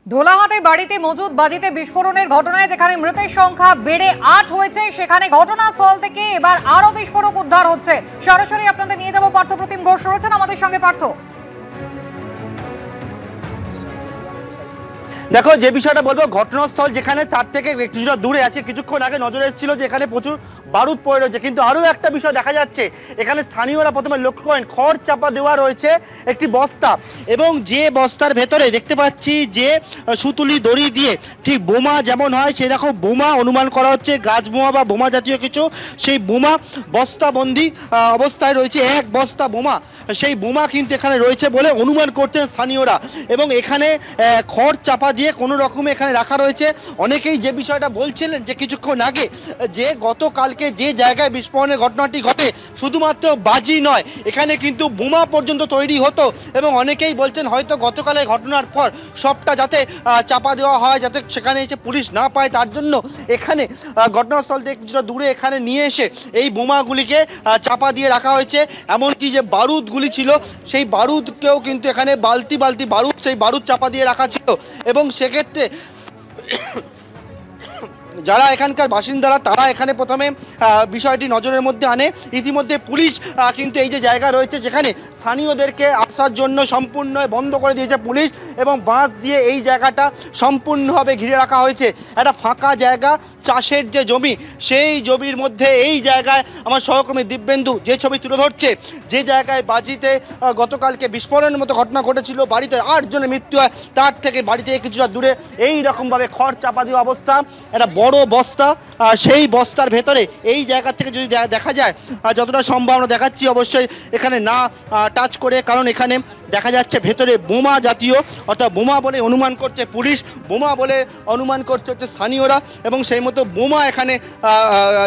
ধোলাহাটে বাড়িতে মজুদ বাজিতে বিস্ফোরণের ঘটনায় যেখানে মৃতের সংখ্যা বেড়ে ৮ হয়েছে, সেখানে ঘটনাস্থল থেকে এবার আরো বিস্ফোরক উদ্ধার হচ্ছে। সরাসরি আপনাদের নিয়ে যাব, পার্থপ্রতিম ঘোষ রয়েছেন আমাদের সঙ্গে। পার্থ, দেখো, যে বিষয়টা বলবো, ঘটনাস্থল যেখানে তার থেকে কিছুটা দূরে আছে, কিছুক্ষণ আগে নজরে এসেছিল যে এখানে প্রচুর বারুদ পড়ে রয়েছে, কিন্তু আরও একটা বিষয় দেখা যাচ্ছে। এখানে স্থানীয়রা প্রথমে লক্ষ্য করেন খড় চাপা দেওয়া রয়েছে একটি বস্তা, এবং যে বস্তার ভেতরে দেখতে পাচ্ছি যে সুতুলি দড়ি দিয়ে ঠিক বোমা যেমন হয় সেরকম বোমা অনুমান করা হচ্ছে, গাছ বোমা বা বোমা জাতীয় কিছু। সেই বোমা বস্তাবন্দি অবস্থায় রয়েছে, এক বস্তা বোমা, সেই বোমা কিন্তু এখানে রয়েছে বলে অনুমান করছেন স্থানীয়রা। এবং এখানে খড় চাপা দিয়ে কোনো রকমে এখানে রাখা রয়েছে। অনেকেই যে বিষয়টা বলছিলেন যে কিছুক্ষণ আগে যে গতকালকে যে জায়গায় বিস্ফোরণের ঘটনাটি ঘটে, শুধুমাত্র বাজি নয়, এখানে কিন্তু বোমা পর্যন্ত তৈরি হতো, এবং অনেকেই বলছেন হয়তো গতকালের ঘটনার পর সবটা যাতে চাপা দেওয়া হয়, যাতে সেখানে এসে পুলিশ না পায়, তার জন্য এখানে ঘটনাস্থল থেকে কিছুটা দূরে এখানে নিয়ে এসে এই বোমাগুলিকে চাপা দিয়ে রাখা হয়েছে। এমনকি যে বারুদগুলি ছিল সেই বারুদকেও কিন্তু এখানে বালতি বালতি বারুদ, সেই বারুদ চাপা দিয়ে রাখা ছিল। এবং সেক্ষেত্রে যারা এখানকার বাসিন্দারা তারা এখানে প্রথমে বিষয়টি নজরের মধ্যে আনে। ইতিমধ্যে পুলিশ কিন্তু এই যে জায়গা রয়েছে যেখানে স্থানীয়দেরকে আসার জন্য সম্পূর্ণ বন্ধ করে দিয়েছে পুলিশ, এবং বাঁশ দিয়ে এই জায়গাটা সম্পূর্ণভাবে ঘিরে রাখা হয়েছে। একটা ফাঁকা জায়গা, চাষের যে জমি, সেই জমির মধ্যে এই জায়গায় আমার সহকর্মী দিব্যেন্দু যে ছবি তুলে ধরছে, যে জায়গায় বাজিতে গতকালকে বিস্ফোরণের মতো ঘটনা ঘটেছিল, বাড়িতে 8 জনের মৃত্যু হয়, তার থেকে বাড়ি থেকে কিছুটা দূরে এই রকমভাবে খড় চাপা দেওয়া অবস্থা, একটা বড় বস্তা, সেই বস্তার ভেতরে এই জায়গা থেকে যদি দেখা যায়, যতটা সম্ভব আমরা দেখাচ্ছি অবশ্যই এখানে না টাচ করে, কারণ এখানে দেখা যাচ্ছে ভেতরে বোমা জাতীয়, অর্থাৎ বোমা বলে অনুমান করছে পুলিশ, বোমা বলে অনুমান করছে হচ্ছে স্থানীয়রা, এবং সেই মতো বোমা এখানে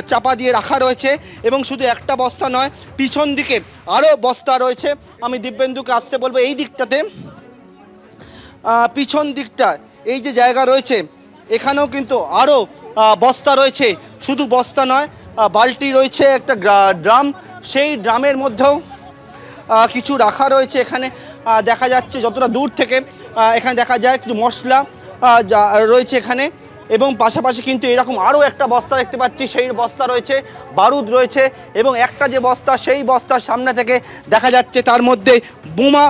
চাপা দিয়ে রাখা রয়েছে। এবং শুধু একটা বস্তা নয়, পিছন দিকে আরও বস্তা রয়েছে। আমি দিব্যেন্দুকে আসতে বলবো এই দিকটাতে, পিছন দিকটা এই যে জায়গা রয়েছে এখানেও কিন্তু আরও বস্তা রয়েছে। শুধু বস্তা নয়, বালতি রয়েছে, একটা ড্রাম, সেই ড্রামের মধ্যেও কিছু রাখা রয়েছে। এখানে দেখা যাচ্ছে যতটা দূর থেকে এখানে দেখা যায় কিছু মশলা রয়েছে এখানে, এবং পাশাপাশি কিন্তু এরকম আরও একটা বস্তা দেখতে পাচ্ছি, সেই বস্তা রয়েছে, বারুদ রয়েছে, এবং একটা যে বস্তা সেই বস্তার সামনে থেকে দেখা যাচ্ছে তার মধ্যে বোমা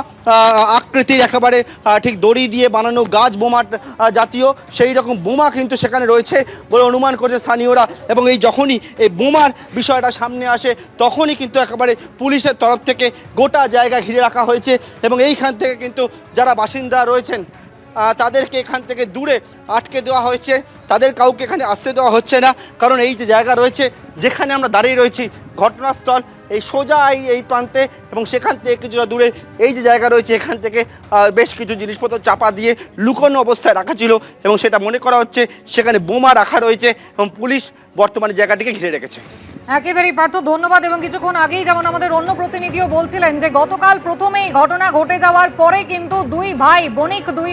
আকৃতির একেবারে ঠিক দড়ি দিয়ে বানানো গাছ বোমা জাতীয় সেই রকম বোমা কিন্তু সেখানে রয়েছে বলে অনুমান করছে স্থানীয়রা। এবং এই যখনই এই বোমার বিষয়টা সামনে আসে তখনই কিন্তু একেবারে পুলিশের তরফ থেকে গোটা জায়গা ঘিরে রাখা হয়েছে, এবং এইখান থেকে কিন্তু যারা বাসিন্দা রয়েছেন তাদেরকে এখান থেকে দূরে আটকে দেওয়া হয়েছে, তাদের কাউকে এখানে আসতে দেওয়া হচ্ছে না। কারণ এই যে জায়গা রয়েছে যেখানে আমরা দাঁড়িয়ে রয়েছি, ঘটনাস্থল এই সোজা এই প্রান্তে, এবং সেখান থেকে কিছুটা দূরে এই যে জায়গা রয়েছে এখান থেকে বেশ কিছু জিনিসপত্র চাপা দিয়ে লুকোনো অবস্থায় রাখা ছিল, এবং সেটা মনে করা হচ্ছে সেখানে বোমা রাখা রয়েছে, এবং পুলিশ বর্তমানে জায়গাটিকে ঘিরে রেখেছে। একেবারেই পার্থ, ধন্যবাদ। এবং কিছুক্ষণ আগেই যেমন আমাদের অন্য প্রতিনিধিও বলছিলেন যে গতকাল প্রথমেই ঘটনা ঘটে যাওয়ার পরে কিন্তু দুই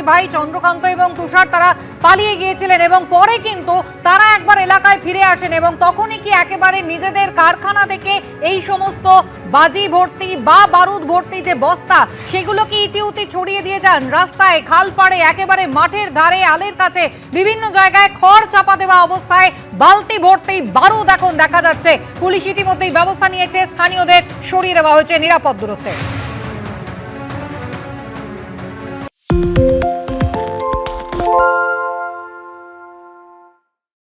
ভাই চন্দ্রকান্ত এবং তুষার তারা পালিয়ে গিয়েছিলেন, এবং পরে কিন্তু তারা একবার এলাকায় ফিরে আসেন, এবং তখনই কি একেবারে নিজেদের কারখানা থেকে এই সমস্ত বাজি ভর্তি বা বারুদ ভর্তি যে বস্তা, সেগুলো কি ইতিউতি ছড়িয়ে দিয়ে যান রাস্তায়, খালপাড়ে, একেবারে মাঠের ধারে, আলের কাছে, বিভিন্ন জায়গায় খড় চাপা দেওয়া অবস্থায় বালতি ভর্তি বারুদ এখন দেখা যাচ্ছে। পুলিশ ইতিমধ্যেই ব্যবস্থা নিয়েছে, স্থানীয়দের সরিয়ে দেওয়া হয়েছে নিরাপদ দূরত্বে।